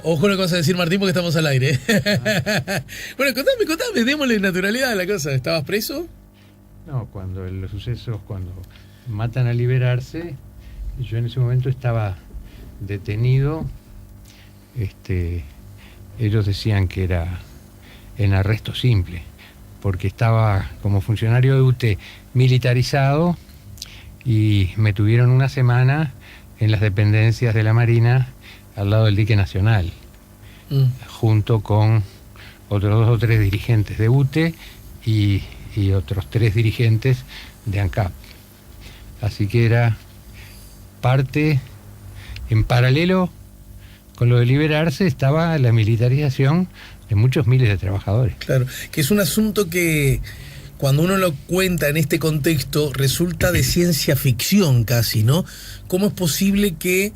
Ojo lo que vas a decir, Martín, porque estamos al aire. Bueno, contame, démosle naturalidad a la cosa. ¿Estabas preso? No, cuando los sucesos, cuando matan a Liberarse, yo en ese momento estaba detenido. Ellos decían que era en arresto simple, porque estaba como funcionario de UTE militarizado y me tuvieron una semana en las dependencias de la Marina al lado del dique Nacional, junto con otros 2 o 3 dirigentes de UTE y otros 3 dirigentes de ANCAP. Así que era parte, en paralelo con lo de Liberarse, estaba la militarización de muchos miles de trabajadores. Claro, que es un asunto que cuando uno lo cuenta en este contexto resulta de ciencia ficción casi, ¿no? ¿Cómo es posible que,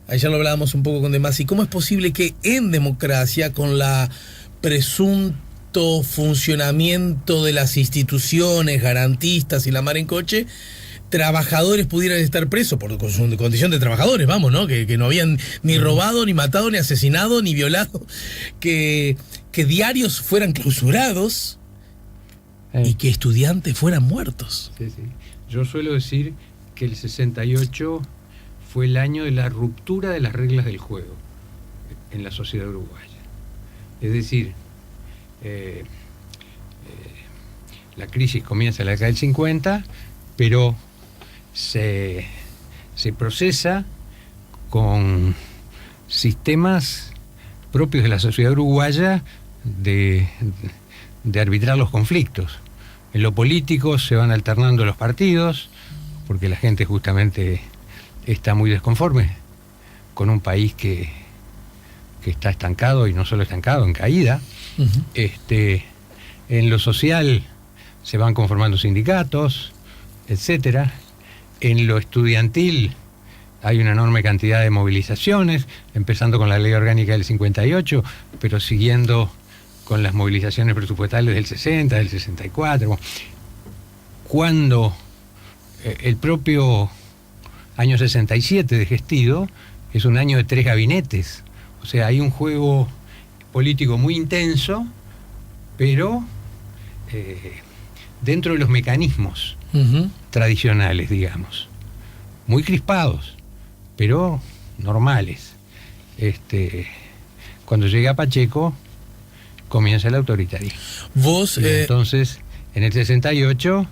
ayer lo hablábamos un poco con Demasi, cómo es posible que en democracia, con la presunto funcionamiento de las instituciones garantistas y la mar en coche, trabajadores pudieran estar presos por su condición de trabajadores, vamos, ¿no? Que no habían ni robado, ni matado, ni asesinado, ni violado, que diarios fueran clausurados y que estudiantes fueran muertos. Sí, sí. Yo suelo decir que el 68 fue el año de la ruptura de las reglas del juego en la sociedad uruguaya. Es decir, la crisis comienza en la década del 50, pero se procesa con sistemas propios de la sociedad uruguaya de arbitrar los conflictos. En lo político se van alternando los partidos, porque la gente justamente está muy desconforme con un país que está estancado, y no solo estancado, en caída. En lo social se van conformando sindicatos, etcétera. En lo estudiantil hay una enorme cantidad de movilizaciones, empezando con la ley orgánica del 58, pero siguiendo con las movilizaciones presupuestales del 60, del 64. Cuando el propio año 67 de Gestido es un año de 3 gabinetes, o sea, hay un juego político muy intenso, pero dentro de los mecanismos tradicionales, digamos, muy crispados, pero normales. Cuando llega Pacheco, comienza el autoritarismo. Entonces, en el 68,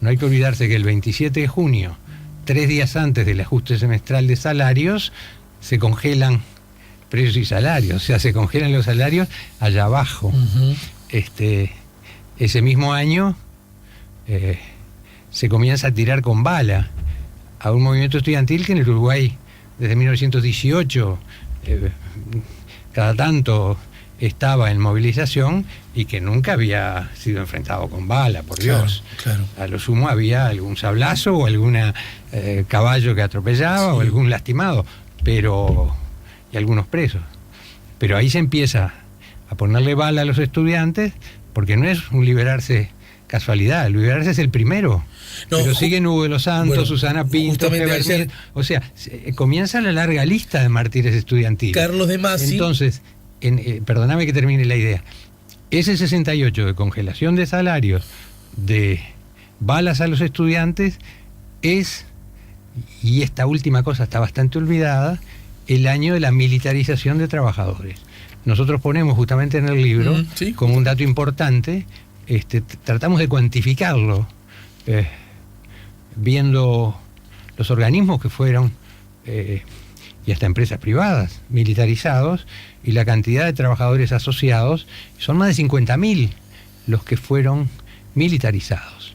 no hay que olvidarse que el 27 de junio, 3 días antes del ajuste semestral de salarios, se congelan precios y salarios, o sea, se congelan los salarios allá abajo. Ese mismo año se comienza a tirar con bala a un movimiento estudiantil que en el Uruguay, desde 1918, cada tanto estaba en movilización y que nunca había sido enfrentado con bala, por Dios. Claro. A lo sumo había algún sablazo o algún caballo que atropellaba, o algún lastimado, y algunos presos. Pero ahí se empieza a ponerle bala a los estudiantes, porque no es un Liberarse casualidad, el Liberarse es el primero. No, pero siguen Hugo de los Santos, Susana Pinto, o sea, comienza la larga lista de mártires estudiantiles. Carlos Demasi. Entonces, perdóname que termine la idea. Ese 68 de congelación de salarios, de balas a los estudiantes, y esta última cosa está bastante olvidada, el año de la militarización de trabajadores. Nosotros ponemos justamente en el libro, como un dato importante, tratamos de cuantificarlo, viendo los organismos que fueron, y hasta empresas privadas, militarizados, y la cantidad de trabajadores asociados. Son más de 50.000 los que fueron militarizados.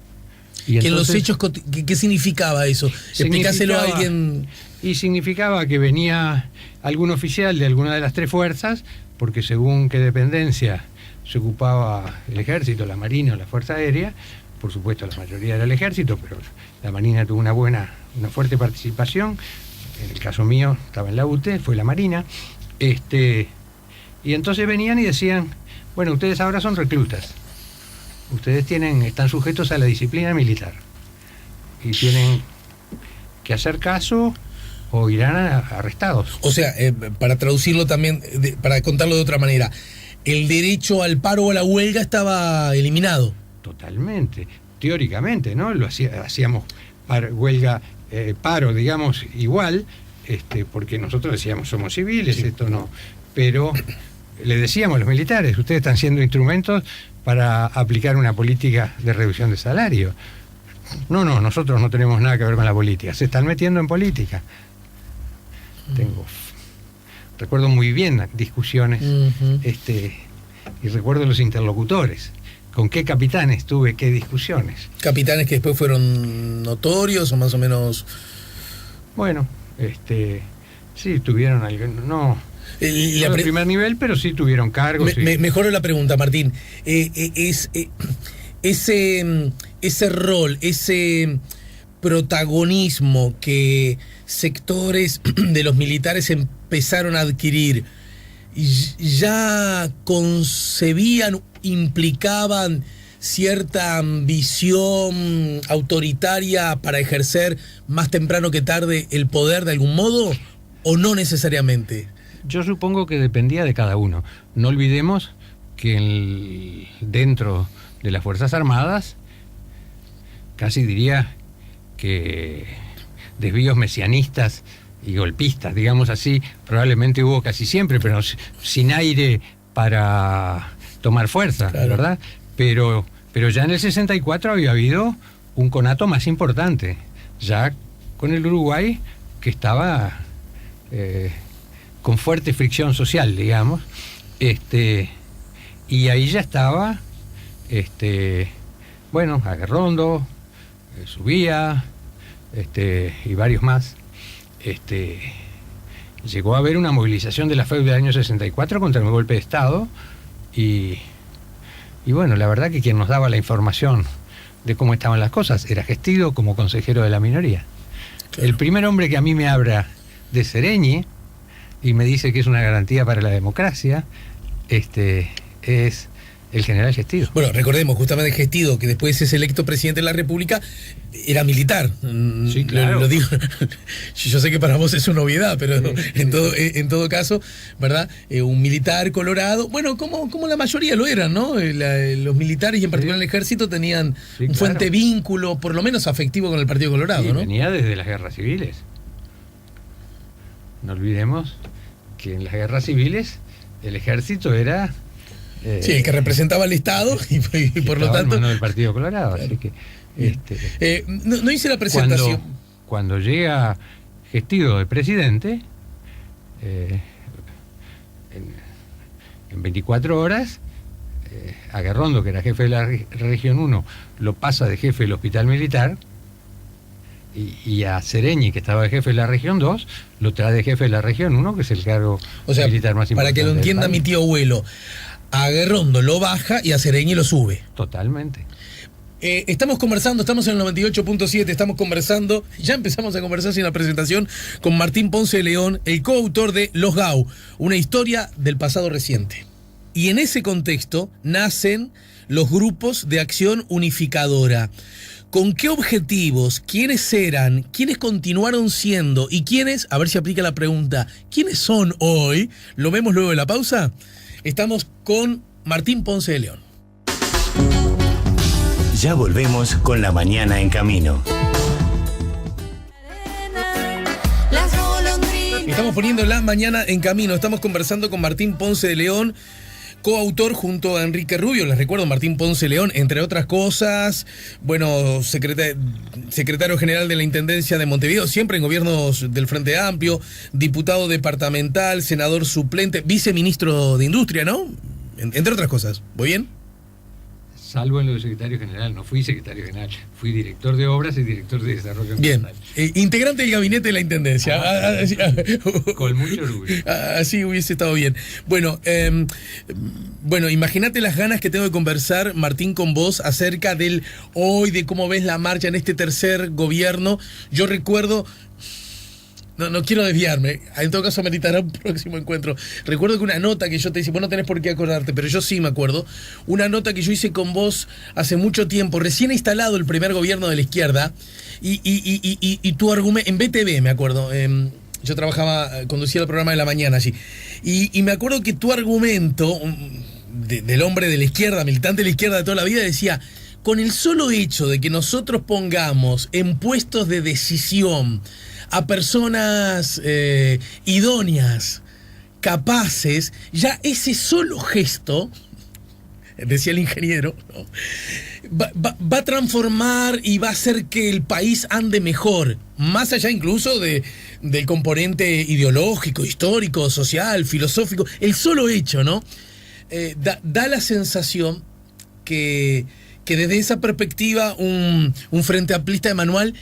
Y entonces, en los hechos, ¿qué significaba eso? Explícaselo a alguien. Y significaba que venía algún oficial de alguna de las 3 fuerzas, porque según qué dependencia se ocupaba el ejército, la marina o la fuerza aérea, por supuesto la mayoría era el ejército, pero la marina tuvo una fuerte participación. En el caso mío estaba en la UTE, fue la marina. Y entonces venían y decían, bueno, ustedes ahora son reclutas, ustedes están sujetos a la disciplina militar y tienen que hacer caso o irán arrestados. O sea, para traducirlo también, para contarlo de otra manera, el derecho al paro o a la huelga estaba eliminado. Totalmente, teóricamente, ¿no? Hacíamos huelga, paro, digamos, igual, porque nosotros decíamos somos civiles, sí. Esto no. Pero le decíamos a los militares, ustedes están siendo instrumentos para aplicar una política de reducción de salario. No, nosotros no tenemos nada que ver con la política, se están metiendo en política. Recuerdo muy bien discusiones, y recuerdo los interlocutores. ¿Con qué capitanes tuve qué discusiones? ¿Capitanes que después fueron notorios o más o menos? Bueno, sí, tuvieron algo, no de primer nivel, pero sí tuvieron cargos. Mejoro la pregunta, Martín. Ese rol, ese protagonismo que sectores de los militares empezaron a adquirir, ¿ya concebían, implicaban cierta ambición autoritaria para ejercer más temprano que tarde el poder de algún modo, o no necesariamente? Yo supongo que dependía de cada uno. No olvidemos que dentro de las Fuerzas Armadas, casi diría que desvíos mesianistas y golpistas, digamos así, probablemente hubo casi siempre, pero sin aire para tomar fuerza, claro. ¿Verdad? Pero ya en el 64 había habido un conato más importante, ya con el Uruguay, que estaba con fuerte fricción social, digamos, y ahí ya estaba, Aguerrondo, Subía, y varios más. Llegó a haber una movilización de la FEUD del año 64 contra el golpe de Estado, y bueno, la verdad que quien nos daba la información de cómo estaban las cosas era Gestido como consejero de la minoría. Claro. El primer hombre que a mí me habla de Sereñi y me dice que es una garantía para la democracia, es el general Gestido. Bueno, recordemos, justamente Gestido, que después es electo presidente de la República, era militar. Sí, claro. Lo digo. Yo sé que para vos es una obviedad, pero sí, en todo caso, ¿verdad? Un militar colorado, bueno, como la mayoría lo eran, ¿no? Los militares y en particular el ejército tenían un fuerte vínculo, por lo menos afectivo, con el Partido Colorado, ¿no? Venía desde las guerras civiles. No olvidemos que en las guerras civiles el ejército era... sí, el que representaba al Estado y por lo tanto... en mano del Partido Colorado, claro. Así que... no hice la presentación. Cuando llega Gestido de presidente, en 24 horas, Aguerrondo, que era jefe de la Región 1, lo pasa de jefe del Hospital Militar, y a Sereñi, que estaba de jefe de la Región 2, lo trae de jefe de la Región 1, que es el cargo militar más importante. Para que lo entienda mi tío abuelo, a Aguerrondo lo baja y a Sereñi lo sube. Totalmente. Estamos conversando, estamos en el 98.7, estamos conversando, ya empezamos a conversar sin la presentación, con Martín Ponce de León, el coautor de Los GAU, una historia del pasado reciente. Y en ese contexto nacen los grupos de acción unificadora. ¿Con qué objetivos? ¿Quiénes eran? ¿Quiénes continuaron siendo? ¿Y quiénes? A ver si aplica la pregunta, ¿quiénes son hoy? ¿Lo vemos luego de la pausa? Estamos con Martín Ponce de León. Ya volvemos con La Mañana en Camino. Estamos poniendo La Mañana en Camino. Estamos conversando con Martín Ponce de León, coautor junto a Enrique Rubio. Les recuerdo, Martín Ponce de León, entre otras cosas, bueno, secretario general de la Intendencia de Montevideo, siempre en gobiernos del Frente Amplio, diputado departamental, senador suplente, viceministro de Industria, ¿no? Entre otras cosas. ¿Voy bien? Salvo en lo de secretario general, no fui secretario general, fui director de obras y director de desarrollo ambiental. Bien, integrante del gabinete de la Intendencia. Con mucho orgullo. Así hubiese estado bien. Bueno, imagínate las ganas que tengo de conversar, Martín, con vos acerca del hoy, de cómo ves la marcha en este tercer gobierno. Yo recuerdo... No quiero desviarme, en todo caso meritará un próximo encuentro. Recuerdo que una nota que yo te hice, vos no tenés por qué acordarte, pero yo sí me acuerdo, una nota que yo hice con vos hace mucho tiempo, recién instalado el primer gobierno de la izquierda, y tu argumento, en BTV me acuerdo, Yo conducía el programa de la mañana allí. Y me acuerdo que tu argumento del hombre de la izquierda, militante de la izquierda de toda la vida, decía: con el solo hecho de que nosotros pongamos en puestos de decisión a personas idóneas, capaces, ya ese solo gesto, decía el ingeniero, ¿no?, va a transformar y va a hacer que el país ande mejor, más allá incluso del componente ideológico, histórico, social, filosófico. El solo hecho, ¿no? Da la sensación que desde esa perspectiva un frente amplista de manual,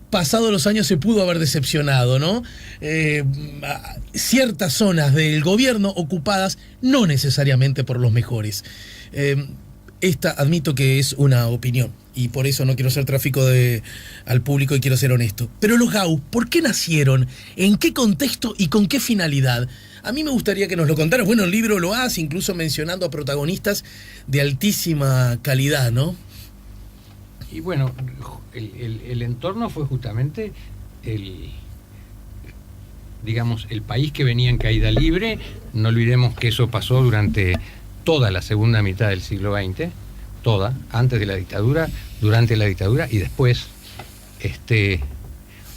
pasados los años, se pudo haber decepcionado, ¿no? Ciertas zonas del gobierno ocupadas no necesariamente por los mejores. Esta admito que es una opinión y por eso no quiero hacer tráfico al público y quiero ser honesto. Pero los GAU, ¿por qué nacieron? ¿En qué contexto y con qué finalidad? A mí me gustaría que nos lo contaras. Bueno, el libro lo hace, incluso mencionando a protagonistas de altísima calidad, ¿no? Y bueno, el entorno fue justamente digamos, el país que venía en caída libre. No olvidemos que eso pasó durante toda la segunda mitad del siglo XX, toda, antes de la dictadura, durante la dictadura y después.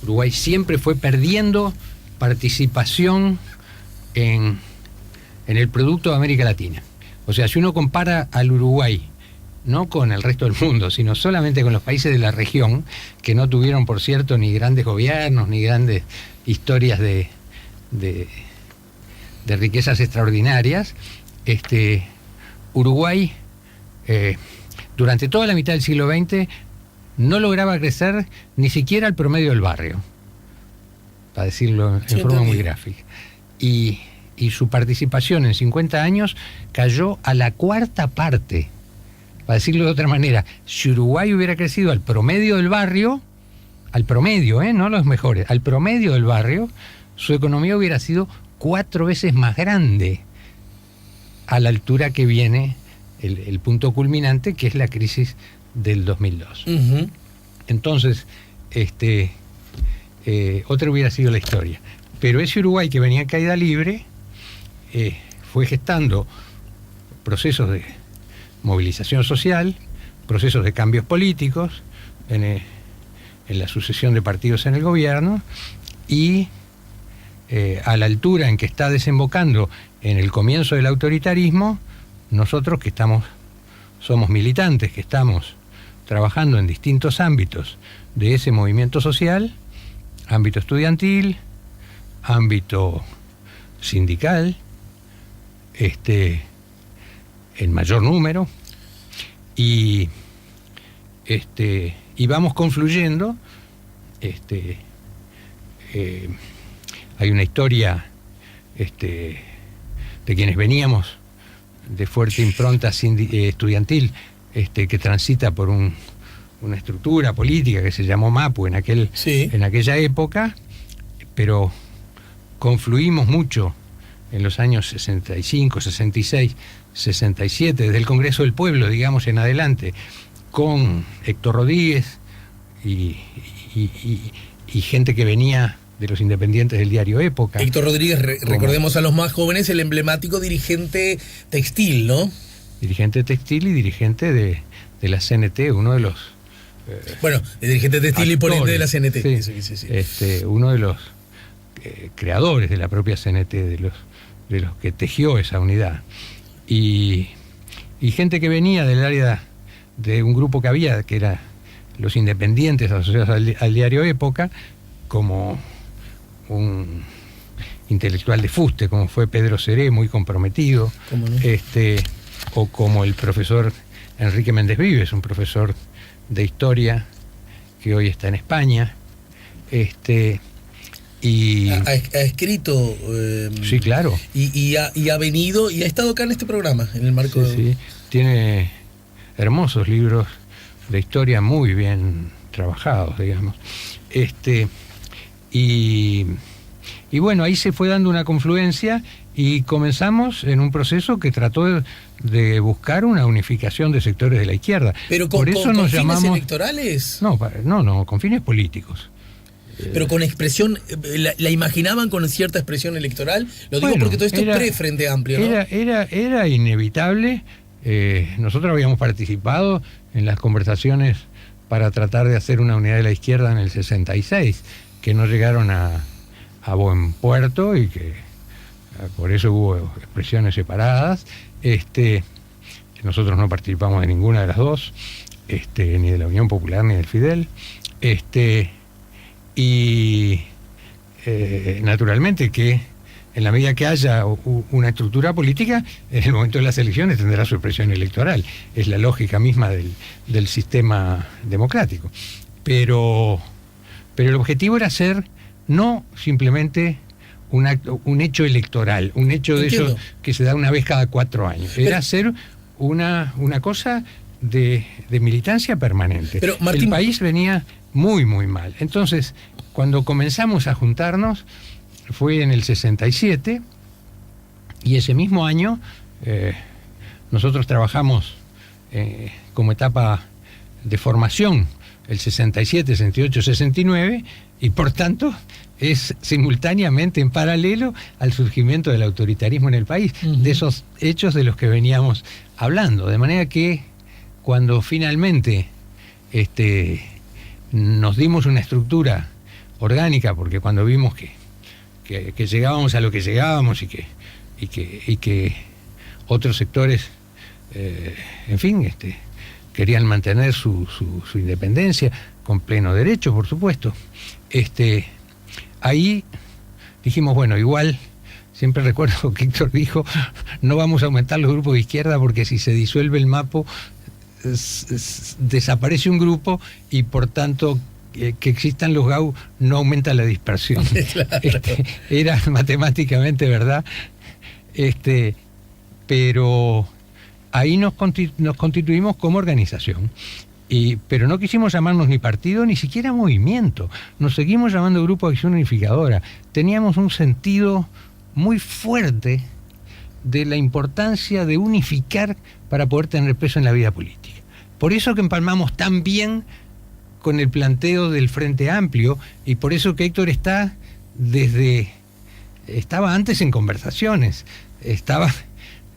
Uruguay siempre fue perdiendo participación en el producto de América Latina. O sea, si uno compara al Uruguay, no con el resto del mundo, sino solamente con los países de la región, que no tuvieron, por cierto, ni grandes gobiernos, ni grandes historias de riquezas extraordinarias, Uruguay, durante toda la mitad del siglo XX, no lograba crecer ni siquiera al promedio del barrio, para decirlo en forma muy gráfica. Y su participación en 50 años cayó a la cuarta parte. Para decirlo de otra manera, si Uruguay hubiera crecido al promedio del barrio, al promedio, no los mejores, al promedio del barrio, su economía hubiera sido 4 veces más grande, a la altura que viene el punto culminante, que es la crisis del 2002. Uh-huh. Entonces, otra hubiera sido la historia. Pero ese Uruguay que venía en caída libre fue gestando procesos de movilización social, procesos de cambios políticos en la sucesión de partidos en el gobierno, y a la altura en que está desembocando en el comienzo del autoritarismo, nosotros que somos militantes, que estamos trabajando en distintos ámbitos de ese movimiento social, ámbito estudiantil, ámbito sindical, en mayor número, y vamos confluyendo. Hay una historia de quienes veníamos de fuerte impronta estudiantil, que transita por una estructura política que se llamó MAPU en aquella época, pero confluimos mucho en los años 65, 66, 67, desde el Congreso del Pueblo, digamos, en adelante, con Héctor Rodríguez y gente que venía de los independientes del diario Época. Héctor Rodríguez, recordemos a los más jóvenes, el emblemático dirigente textil, ¿no? Dirigente textil y dirigente de la CNT, uno de los... bueno, el dirigente textil actores, y ponente de la CNT. Sí. Uno de los creadores de la propia CNT, de los que tejió esa unidad. Y gente que venía del área de un grupo que había, que era los independientes asociados al diario Época, como un intelectual de fuste, como fue Pedro Seré, muy comprometido, ¿cómo no? O como el profesor Enrique Méndez Vives, un profesor de historia que hoy está en España, y ha escrito, sí, claro, y ha venido y ha estado acá en este programa, en el marco sí. Tiene hermosos libros de historia muy bien trabajados, digamos. Y bueno, ahí se fue dando una confluencia y comenzamos en un proceso que trató de buscar una unificación de sectores de la izquierda. Pero por eso nos llamamos, fines electorales. No, con fines políticos. Pero con expresión, ¿la imaginaban con cierta expresión electoral? Lo digo Bueno, porque todo esto es pre-Frente Amplio, ¿no? Era inevitable. Nosotros habíamos participado en las conversaciones para tratar de hacer una unidad de la izquierda en el 66, que no llegaron a buen puerto y que por eso hubo expresiones separadas. Nosotros no participamos de ninguna de las dos, ni de la Unión Popular ni del Fidel. Naturalmente que en la medida que haya una estructura política, en el momento de las elecciones tendrá su expresión electoral. Es la lógica misma del sistema democrático. Pero el objetivo era ser no simplemente un hecho electoral, un hecho de eso que se da una vez cada 4 años. Era hacer una cosa de militancia permanente. Pero, Martín, el país venía muy, muy mal. Entonces, cuando comenzamos a juntarnos, fue en el 67, y ese mismo año nosotros trabajamos como etapa de formación, el 67, 68, 69, y por tanto es simultáneamente en paralelo al surgimiento del autoritarismo en el país, de esos hechos de los que veníamos hablando. De manera que cuando finalmente nos dimos una estructura orgánica, porque cuando vimos que llegábamos a lo que llegábamos y que otros sectores, en fin, querían mantener su independencia con pleno derecho, por supuesto, ahí dijimos, bueno, igual, siempre recuerdo que Héctor dijo, no vamos a aumentar los grupos de izquierda porque si se disuelve el MAPO, desaparece un grupo y por tanto que existan los GAU no aumenta la dispersión. Claro. Era matemáticamente verdad, pero ahí nos constituimos como organización. Pero no quisimos llamarnos ni partido ni siquiera movimiento, nos seguimos llamando Grupo de Acción Unificadora. Teníamos un sentido muy fuerte de la importancia de unificar para poder tener peso en la vida política. Por eso que empalmamos tan bien con el planteo del Frente Amplio, y por eso que Héctor estaba antes en conversaciones, estaba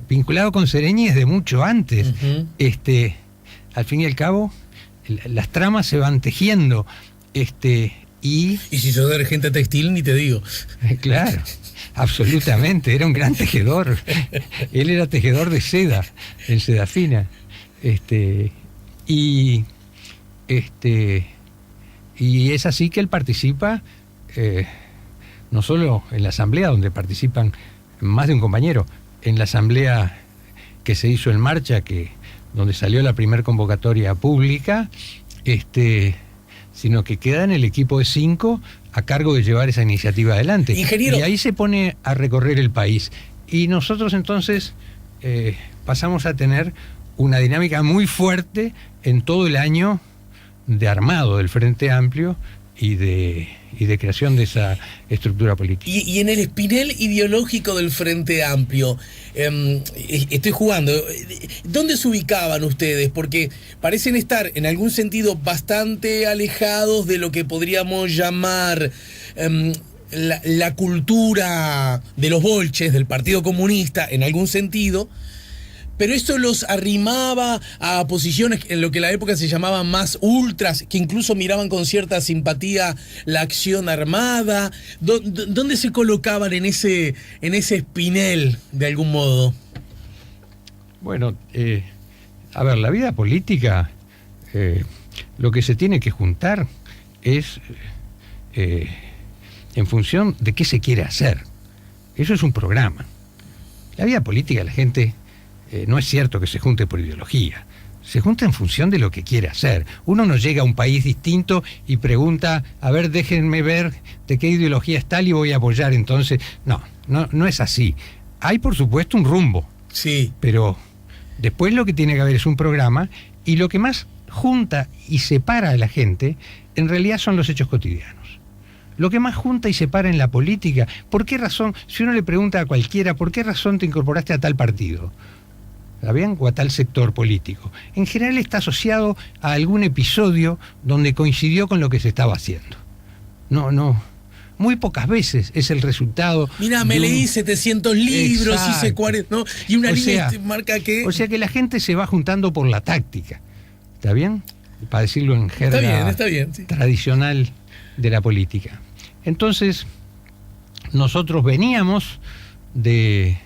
vinculado con Sereñi desde mucho antes. Al fin y al cabo, las tramas se van tejiendo, y si sos de gente textil, ni te digo. Claro, absolutamente, era un gran tejedor. Él era tejedor de seda, en seda fina. Y es así que él participa, no solo en la asamblea, donde participan más de un compañero, en la asamblea que se hizo en marcha, donde salió la primera convocatoria pública, sino que queda en el equipo de 5 a cargo de llevar esa iniciativa adelante. Ingeniero. Y ahí se pone a recorrer el país. Y nosotros entonces pasamos a tener una dinámica muy fuerte en todo el año de armado del Frente Amplio y de creación de esa estructura política. Y en el espinel ideológico del Frente Amplio, estoy jugando, ¿dónde se ubicaban ustedes? Porque parecen estar en algún sentido bastante alejados de lo que podríamos llamar la cultura de los bolches, del Partido Comunista, en algún sentido. Pero esto los arrimaba a posiciones en lo que en la época se llamaban más ultras, que incluso miraban con cierta simpatía la acción armada. ¿Dónde se colocaban en ese espinel, de algún modo? Bueno, a ver, la vida política, lo que se tiene que juntar es en función de qué se quiere hacer. Eso es un programa. La vida política, la gente... no es cierto que se junte por ideología, se junta en función de lo que quiere hacer. Uno no llega a un país distinto y pregunta, a ver, déjenme ver de qué ideología es tal y voy a apoyar entonces. No es así. Hay por supuesto un rumbo, sí, pero después lo que tiene que haber es un programa, y lo que más junta y separa a la gente en realidad son los hechos cotidianos. Lo que más junta y separa en la política, ¿por qué razón? Si uno le pregunta a cualquiera, ¿por qué razón te incorporaste a tal partido? ¿Está bien? O a tal sector político. En general está asociado a algún episodio donde coincidió con lo que se estaba haciendo. no, muy pocas veces es el resultado. Mira, me leí 700 libros, Exacto. hice 40, ¿no? Y una O línea sea, marca que... O sea que la gente se va juntando por la táctica, ¿está bien? Para decirlo en jerga Está bien, sí. tradicional de la política. Entonces, nosotros veníamos de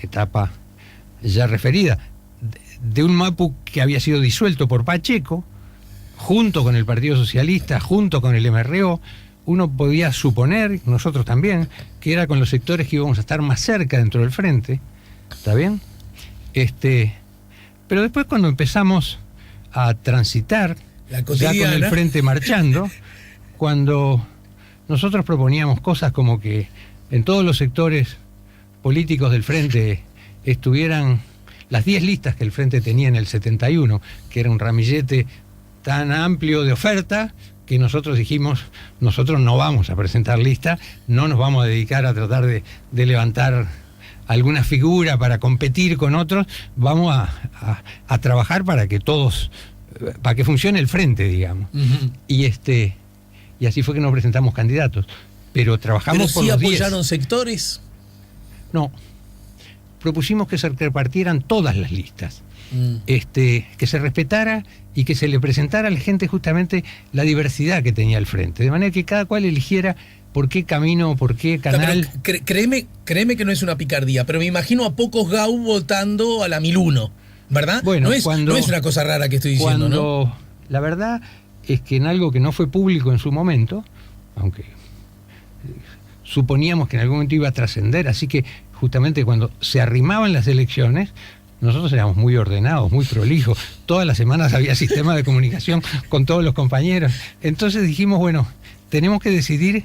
etapa ya referida, de un MAPU que había sido disuelto por Pacheco, junto con el Partido Socialista, junto con el MRO. Uno podía suponer, nosotros también, que era con los sectores que íbamos a estar más cerca dentro del frente, ¿está bien? Pero después, cuando empezamos a transitar La ya con cotidiana. el frente marchando, cuando nosotros proponíamos cosas como que en todos los sectores políticos del frente estuvieran las 10 listas que el frente tenía en el 71, que era un ramillete tan amplio de oferta, que nosotros dijimos, nosotros no vamos a presentar lista, no nos vamos a dedicar a tratar de levantar alguna figura para competir con otros, vamos a trabajar para que todos, para que funcione el frente, digamos. Uh-huh. Y así fue que nos presentamos candidatos. Pero trabajamos Pero por sí los 10. apoyaron sectores. No. Propusimos que se repartieran todas las listas. Que se respetara y que se le presentara a la gente justamente la diversidad que tenía el frente. De manera que cada cual eligiera por qué camino, por qué canal. Pero créeme que no es una picardía, pero me imagino a pocos GAU votando a la 1001, ¿verdad? Bueno, no es una cosa rara que estoy diciendo, ¿no? La verdad es que en algo que no fue público en su momento, aunque suponíamos que en algún momento iba a trascender, así que justamente cuando se arrimaban las elecciones, nosotros éramos muy ordenados, muy prolijos. Todas las semanas había sistema de comunicación con todos los compañeros. Entonces dijimos, bueno, tenemos que decidir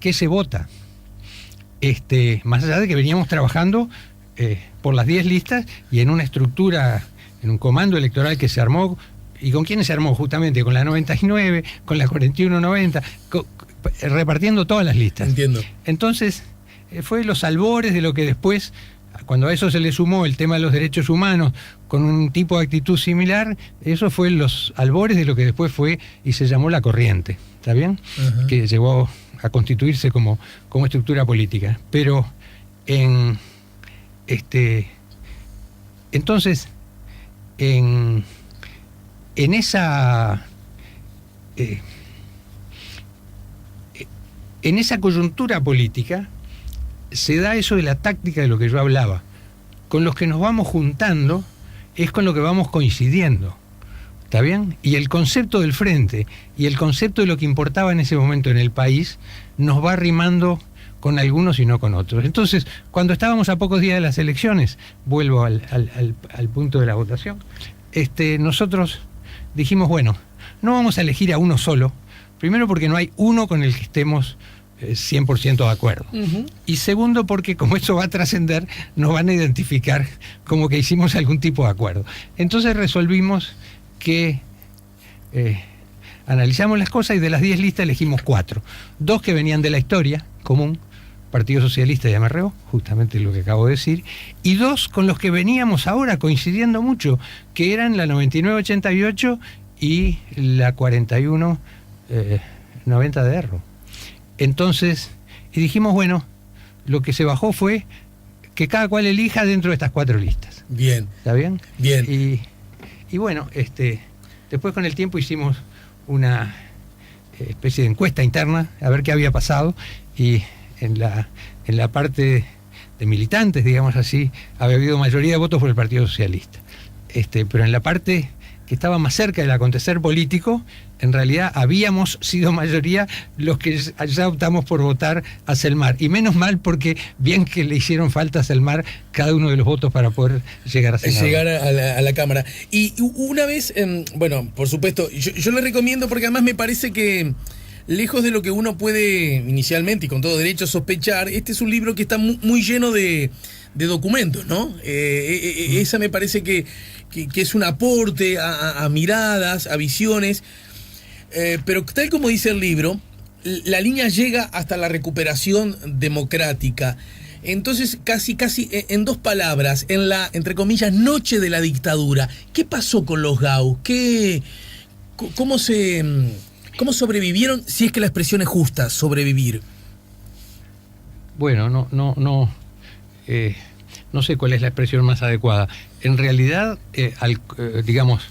qué se vota. Más allá de que veníamos trabajando por las 10 listas y en una estructura, en un comando electoral que se armó. ¿Y con quiénes se armó? Justamente con la 99, con la 4190, repartiendo todas las listas. Entiendo. Entonces, fue los albores de lo que después, cuando a eso se le sumó el tema de los derechos humanos con un tipo de actitud similar, eso fue los albores de lo que después fue y se llamó la corriente, ¿está bien? Uh-huh. Que llegó a constituirse como estructura política. Pero entonces, en esa coyuntura política se da eso de la táctica de lo que yo hablaba. Con los que nos vamos juntando es con lo que vamos coincidiendo, ¿está bien? Y el concepto del frente y el concepto de lo que importaba en ese momento en el país nos va arrimando con algunos y no con otros. Entonces, cuando estábamos a pocos días de las elecciones, vuelvo al punto de la votación, nosotros dijimos, bueno, no vamos a elegir a uno solo, primero porque no hay uno con el que estemos 100% de acuerdo. Uh-huh. Y segundo, porque como esto va a trascender, nos van a identificar como que hicimos algún tipo de acuerdo. Entonces resolvimos que analizamos las cosas y de las 10 listas elegimos 4. 2 que venían de la historia común, Partido Socialista y MRO, justamente lo que acabo de decir, y 2 con los que veníamos ahora coincidiendo mucho, que eran la 9988 y la 4190 de Erro. Entonces, y dijimos, bueno, lo que se bajó fue que cada cual elija dentro de estas 4 listas. Bien. ¿Está bien? Bien. Y bueno, después con el tiempo hicimos una especie de encuesta interna a ver qué había pasado, y en la parte de militantes, digamos así, había habido mayoría de votos por el Partido Socialista. Pero en la parte que estaba más cerca del acontecer político, en realidad habíamos sido mayoría los que ya optamos por votar a Selmar. Y menos mal, porque bien que le hicieron falta a Selmar cada uno de los votos para poder llegar a senador. Llegar a la Cámara. Y una vez, bueno, por supuesto, yo le recomiendo porque además me parece que, lejos de lo que uno puede inicialmente y con todo derecho sospechar, este es un libro que está muy lleno de documentos, ¿no? Esa me parece que es un aporte a miradas, a visiones, pero tal como dice el libro, la línea llega hasta la recuperación democrática. Entonces, casi en 2 palabras, en la, entre comillas, noche de la dictadura, ¿qué pasó con los GAU? ¿Cómo se ¿Cómo sobrevivieron, si es que la expresión es justa, sobrevivir? Bueno, no sé cuál es la expresión más adecuada. En realidad, digamos,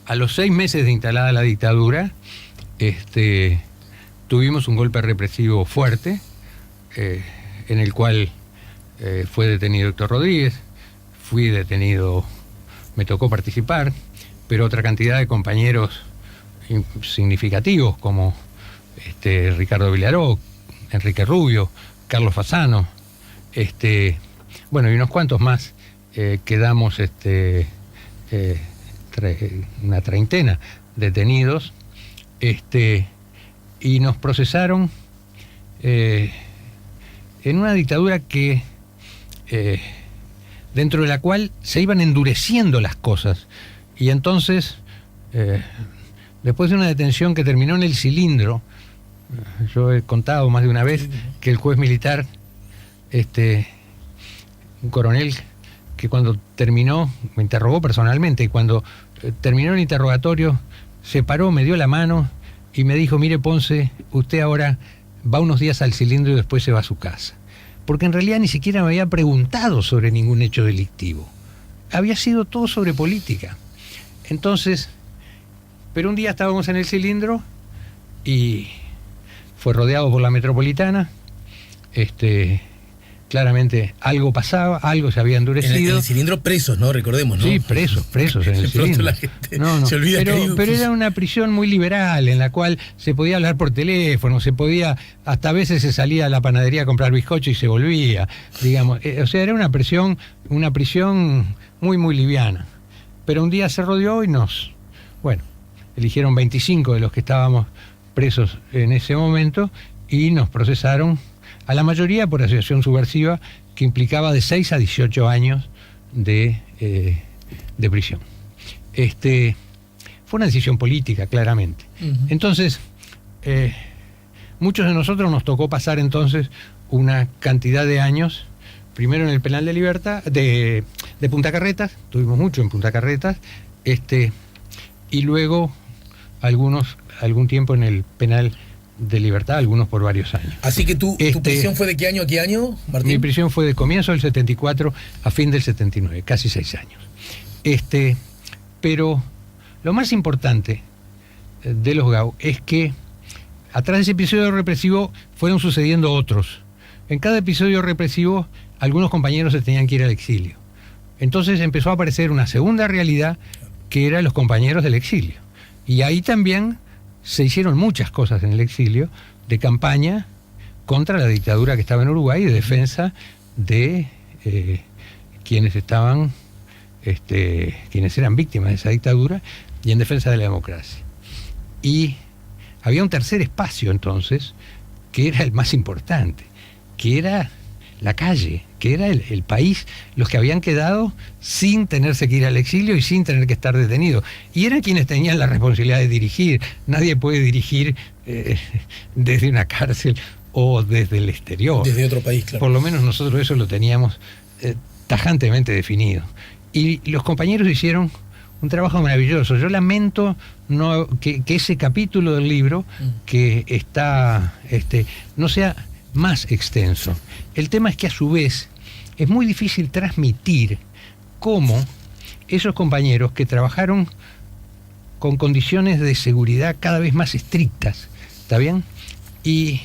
a los 6 meses de instalada la dictadura, tuvimos un golpe represivo fuerte, en el cual fue detenido Héctor Rodríguez, fui detenido, me tocó participar, pero otra cantidad de compañeros significativos como Ricardo Villaró, Enrique Rubio, Carlos Fasano, bueno, y unos cuantos más, quedamos una treintena detenidos, y nos procesaron en una dictadura que dentro de la cual se iban endureciendo las cosas, y entonces después de una detención que terminó en el cilindro, yo he contado más de una vez que el juez militar, un coronel, que cuando terminó, me interrogó personalmente, y cuando terminó el interrogatorio, se paró, me dio la mano y me dijo: mire, Ponce, usted ahora va unos días al cilindro y después se va a su casa. Porque en realidad ni siquiera me había preguntado sobre ningún hecho delictivo. Había sido todo sobre política. Entonces, pero un día estábamos en el cilindro y fue rodeado por la metropolitana. Claramente algo pasaba, algo se había endurecido. En el cilindro presos, ¿no? Recordemos, ¿no? Sí, presos en el cilindro. La gente se olvida pero era una prisión muy liberal, en la cual se podía hablar por teléfono, hasta a veces se salía a la panadería a comprar bizcocho y se volvía, digamos. O sea, era una prisión muy, muy liviana. Pero un día se rodeó y eligieron 25 de los que estábamos presos en ese momento y nos procesaron a la mayoría por asociación subversiva, que implicaba de 6 a 18 años de prisión. Fue una decisión política, claramente. Uh-huh. Entonces, muchos de nosotros nos tocó pasar entonces una cantidad de años, primero en el penal de Libertad, de Punta Carretas, tuvimos mucho en Punta Carretas, y luego algún tiempo en el penal de Libertad, algunos por varios años. Así que tu prisión fue ¿de qué año a qué año, Martín? Mi prisión fue de comienzo del 74 a fin del 79, casi 6 años. Pero lo más importante de los GAU es que atrás de ese episodio represivo fueron sucediendo otros. En cada episodio represivo algunos compañeros se tenían que ir al exilio. Entonces empezó a aparecer una segunda realidad, que eran los compañeros del exilio. Y ahí también se hicieron muchas cosas en el exilio de campaña contra la dictadura que estaba en Uruguay, de defensa de quienes eran víctimas de esa dictadura y en defensa de la democracia. Y había un tercer espacio entonces, que era el más importante, que era la calle, que era el país, los que habían quedado sin tenerse que ir al exilio y sin tener que estar detenidos. Y eran quienes tenían la responsabilidad de dirigir. Nadie puede dirigir desde una cárcel o desde el exterior. Desde otro país, claro. Por lo menos nosotros eso lo teníamos tajantemente definido. Y los compañeros hicieron un trabajo maravilloso. Yo lamento que ese capítulo del libro que está no sea más extenso. El tema es que a su vez es muy difícil transmitir cómo esos compañeros que trabajaron con condiciones de seguridad cada vez más estrictas, ¿está bien? Y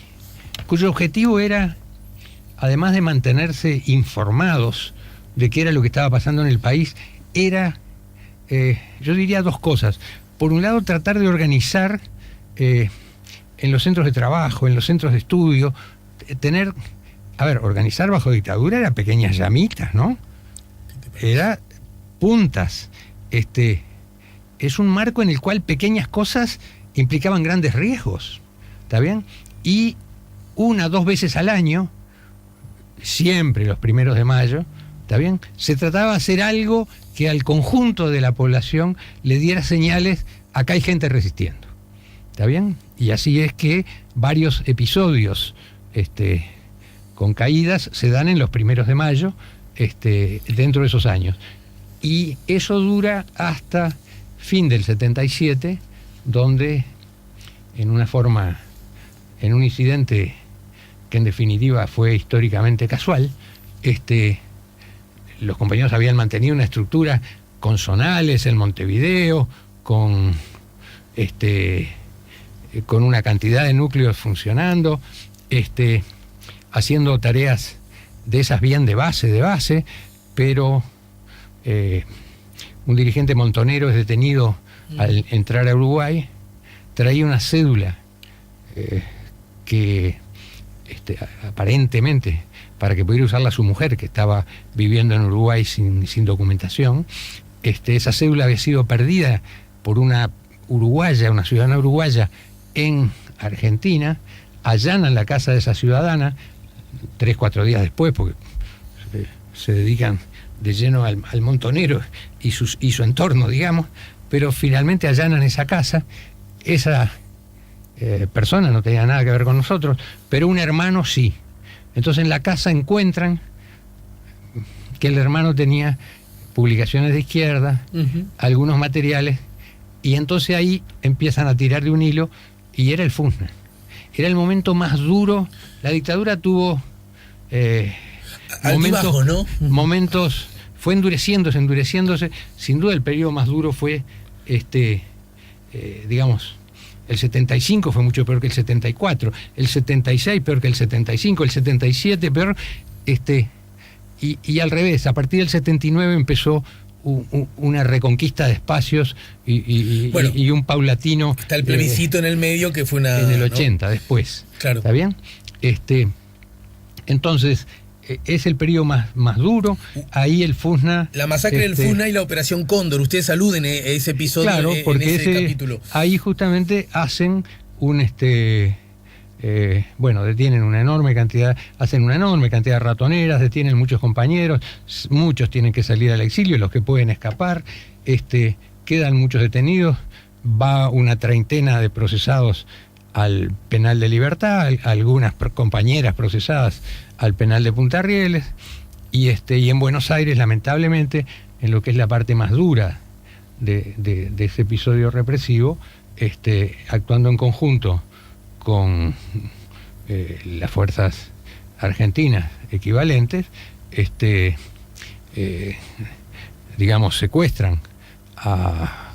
cuyo objetivo era, además de mantenerse informados de qué era lo que estaba pasando en el país, era, yo diría 2 cosas. Por un lado, tratar de organizar en los centros de trabajo, en los centros de estudio, organizar bajo dictadura era pequeñas llamitas, ¿no? Era puntas. Es un marco en el cual pequeñas cosas implicaban grandes riesgos, ¿está bien? Y 1 o 2 veces al año, siempre los 1 de mayo, ¿está bien? Se trataba de hacer algo que al conjunto de la población le diera señales: acá hay gente resistiendo, ¿está bien? Y así es que varios episodios con caídas se dan en los 1 de mayo, dentro de esos años. Y eso dura hasta fin del 77, donde en un incidente que en definitiva fue históricamente casual, los compañeros habían mantenido una estructura con zonales en Montevideo, con una cantidad de núcleos funcionando, haciendo tareas de esas bien de base, pero un dirigente montonero es detenido al entrar a Uruguay, traía una cédula que aparentemente para que pudiera usarla su mujer, que estaba viviendo en Uruguay sin documentación. Esa cédula había sido perdida por una ciudadana uruguaya en Argentina. Allanan la casa de esa ciudadana 3-4 días después, porque se dedican de lleno al montonero y su entorno, digamos, pero finalmente allanan esa casa. Esa persona no tenía nada que ver con nosotros, pero un hermano sí. Entonces en la casa encuentran que el hermano tenía publicaciones de izquierda, algunos materiales, y entonces ahí empiezan a tirar de un hilo, y era el FUNA. Era el momento más duro. La dictadura tuvo altibajo, ¿no? Momentos, fue endureciéndose. Sin duda el periodo más duro fue digamos, el 75 fue mucho peor que el 74, el 76 peor que el 75, el 77 peor, y al revés, a partir del 79 empezó una reconquista de espacios y un paulatino. Está el plebiscito en el medio, que fue en el 80, ¿no? Después. Claro. ¿Está bien? Entonces, es el periodo más duro. Ahí el FUSNA... La masacre del FUSNA y la Operación Cóndor. Ustedes aluden a ese episodio, claro, porque en ese capítulo. Ahí justamente hacen detienen una enorme cantidad, hacen una enorme cantidad de ratoneras, detienen muchos compañeros, muchos tienen que salir al exilio, los que pueden escapar, quedan muchos detenidos, va una treintena de procesados al penal de Libertad, algunas compañeras procesadas al penal de Punta Rieles, y en Buenos Aires, lamentablemente, en lo que es la parte más dura de ese episodio represivo, actuando en conjunto con las fuerzas argentinas equivalentes, digamos, secuestran a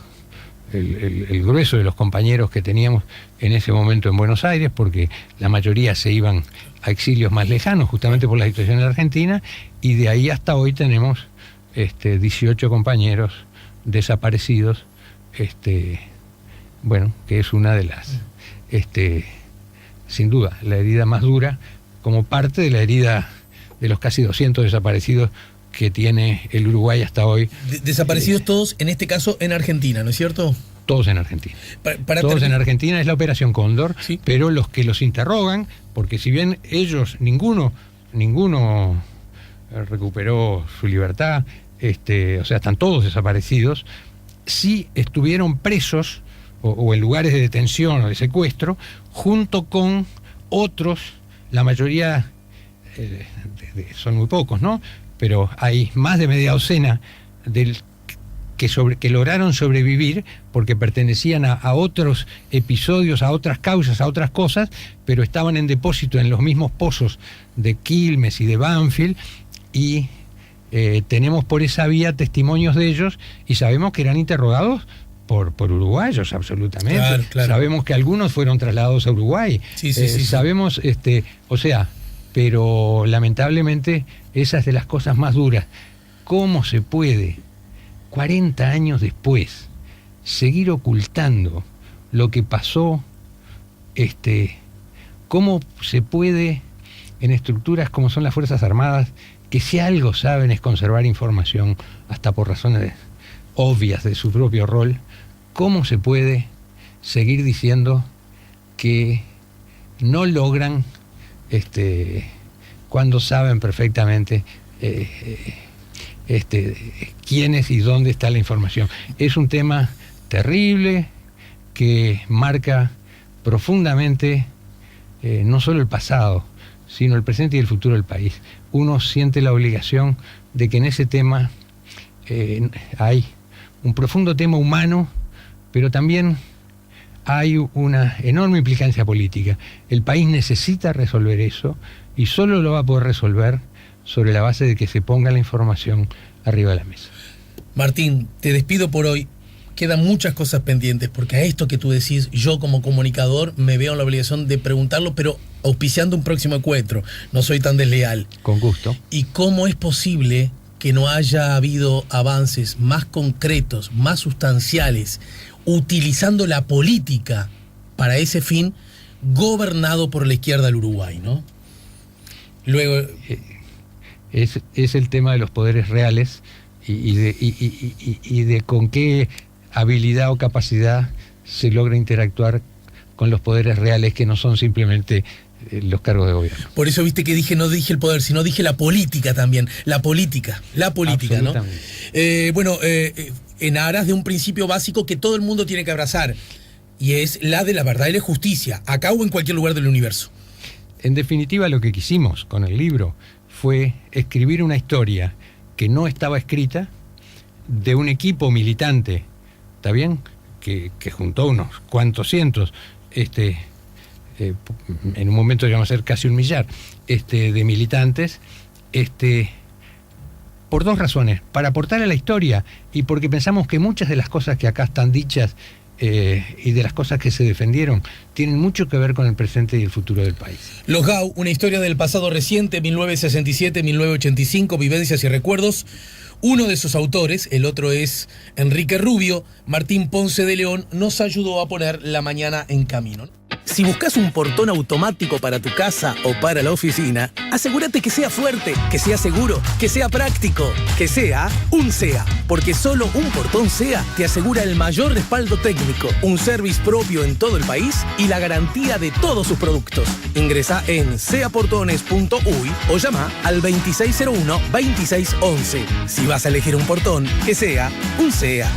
el grueso de los compañeros que teníamos en ese momento en Buenos Aires, porque la mayoría se iban a exilios más lejanos, justamente por la situación en la Argentina, y de ahí hasta hoy tenemos 18 compañeros desaparecidos, que es una de las, sin duda, la herida más dura, como parte de la herida de los casi 200 desaparecidos que tiene el Uruguay hasta hoy. Desaparecidos todos, en este caso, en Argentina, ¿no es cierto? Todos en Argentina. Todos en Argentina, es la Operación Cóndor, ¿sí? Pero los que los interrogan, porque si bien ellos, ninguno recuperó su libertad, o sea, están todos desaparecidos, sí estuvieron presos o en lugares de detención o de secuestro, junto con otros, la mayoría, son muy pocos, ¿no? Pero hay más de media docena que lograron sobrevivir porque pertenecían a otros episodios, a otras causas, a otras cosas, pero estaban en depósito en los mismos pozos de Quilmes y de Banfield, y tenemos por esa vía testimonios de ellos, y sabemos que eran interrogados por uruguayos, absolutamente. Claro. Sabemos que algunos fueron trasladados a Uruguay. Sí. Sabemos, pero lamentablemente esa es de las cosas más duras. ¿Cómo se puede, 40 años después, seguir ocultando lo que pasó? ¿Cómo se puede, en estructuras como son las Fuerzas Armadas, que si algo saben es conservar información, hasta por razones obvias de su propio rol, cómo se puede seguir diciendo que no logran, cuando saben perfectamente quién es y dónde está la información? Es un tema terrible que marca profundamente no solo el pasado, sino el presente y el futuro del país. Uno siente la obligación de que en ese tema hay un profundo tema humano, pero también hay una enorme implicancia política. El país necesita resolver eso y solo lo va a poder resolver sobre la base de que se ponga la información arriba de la mesa. Martín, te despido por hoy. Quedan muchas cosas pendientes, porque a esto que tú decís, yo como comunicador me veo en la obligación de preguntarlo, pero auspiciando un próximo encuentro. No soy tan desleal. Con gusto. ¿Y cómo es posible que no haya habido avances más concretos, más sustanciales, utilizando la política para ese fin, gobernado por la izquierda del Uruguay, ¿no? Luego... Es el tema de los poderes reales y de con qué habilidad o capacidad se logra interactuar con los poderes reales, que no son simplemente los cargos de gobierno. Por eso viste que no dije el poder, sino dije la política también. La política, ¿no? En aras de un principio básico que todo el mundo tiene que abrazar, y es la de la verdad y la justicia, acá o en cualquier lugar del universo. En definitiva, lo que quisimos con el libro fue escribir una historia que no estaba escrita, de un equipo militante, ¿está bien?, que juntó unos cuantos cientos, en un momento llegamos a ser casi 1 millar de militantes, por 2 razones: para aportar a la historia y porque pensamos que muchas de las cosas que acá están dichas y de las cosas que se defendieron tienen mucho que ver con el presente y el futuro del país. Los GAU, una historia del pasado reciente, 1967-1985, vivencias y recuerdos. Uno de sus autores, el otro es Enrique Rubio. Martín Ponce de León nos ayudó a poner la mañana en camino. Si buscas un portón automático para tu casa o para la oficina, asegúrate que sea fuerte, que sea seguro, que sea práctico, que sea un SEA. Porque solo un portón SEA te asegura el mayor respaldo técnico, un service propio en todo el país y la garantía de todos sus productos. Ingresa en seaportones.uy o llama al 2601-2611. Si vas a elegir un portón, que sea un SEA.